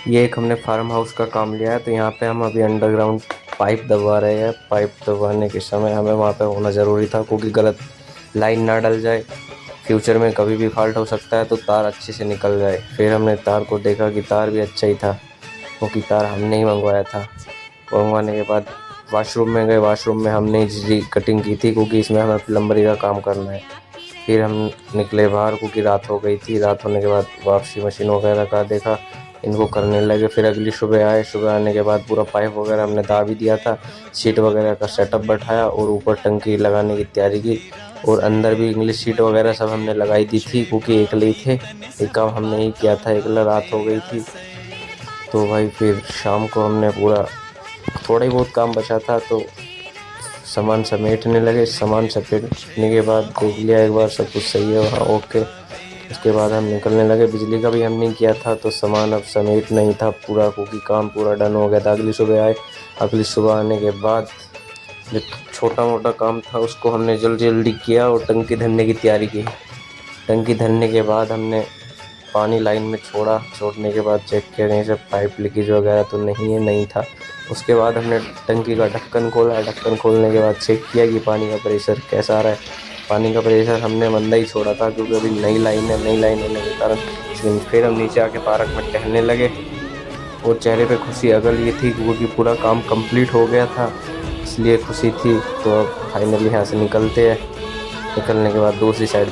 ये एक हमने फार्म हाउस का काम लिया है, तो यहाँ पे हम अभी अंडरग्राउंड पाइप दबवा रहे हैं। पाइप दबवाने के समय हमें वहाँ पे होना ज़रूरी था, क्योंकि गलत लाइन ना डल जाए। फ्यूचर में कभी भी फॉल्ट हो सकता है, तो तार अच्छे से निकल जाए। फिर हमने तार को देखा कि तार भी अच्छा ही था, क्योंकि तार हमने ही मंगवाया था। मंगवाने के बाद वाशरूम में गए। वाशरूम में हमने इसकी कटिंग की थी, क्योंकि इसमें हमें प्लम्बरी का काम करना है। फिर हम निकले बाहर, क्योंकि रात हो गई थी। रात होने के बाद वापसी मशीन वगैरह का देखा, इनको करने लगे। फिर अगली सुबह आए। सुबह आने के बाद पूरा पाइप वगैरह हमने दाब भी दिया था, सीट वगैरह का सेटअप बैठाया और ऊपर टंकी लगाने की तैयारी की। और अंदर भी इंग्लिश सीट वगैरह सब हमने लगाई दी थी, क्योंकि अकेले ही थे। ये काम हमने ही किया था, अकेला। रात हो गई थी, तो भाई फिर शाम को हमने पूरा थोड़ा ही बहुत काम बचा था, तो सामान समेटने लगे। सामान समेटने के बाद देख लिया एक बार सब कुछ सही है वहाँ, ओके। उसके बाद हम निकलने लगे। बिजली का भी हमने किया था, तो सामान अब समेटना ही था पूरा, क्योंकि काम पूरा डन हो गया था। अगली सुबह आए। अगली सुबह आने के बाद जो छोटा मोटा काम था उसको हमने जल्दी जल्दी किया और टंकी भरने की तैयारी की। टंकी भरने के बाद हमने पानी लाइन में छोड़ा। छोड़ने के बाद चेक किया कहीं से पाइप लीकेज वगैरह तो नहीं है, नहीं था। उसके बाद हमने टंकी का ढक्कन खोला। ढक्कन खोलने के बाद चेक किया कि पानी का प्रेशर कैसा आ रहा है। पानी का प्रेशर हमने मंदा ही छोड़ा था, क्योंकि अभी नई लाइन है। नई लाइन होने के कारण फिर हम नीचे आके पार्क में टहलने लगे। और चेहरे पे खुशी अगल ये थी, क्योंकि पूरा काम कंप्लीट हो गया था, इसलिए खुशी थी। तो अब फाइनली यहाँ से निकलते हैं। निकलने के बाद दूसरी साइड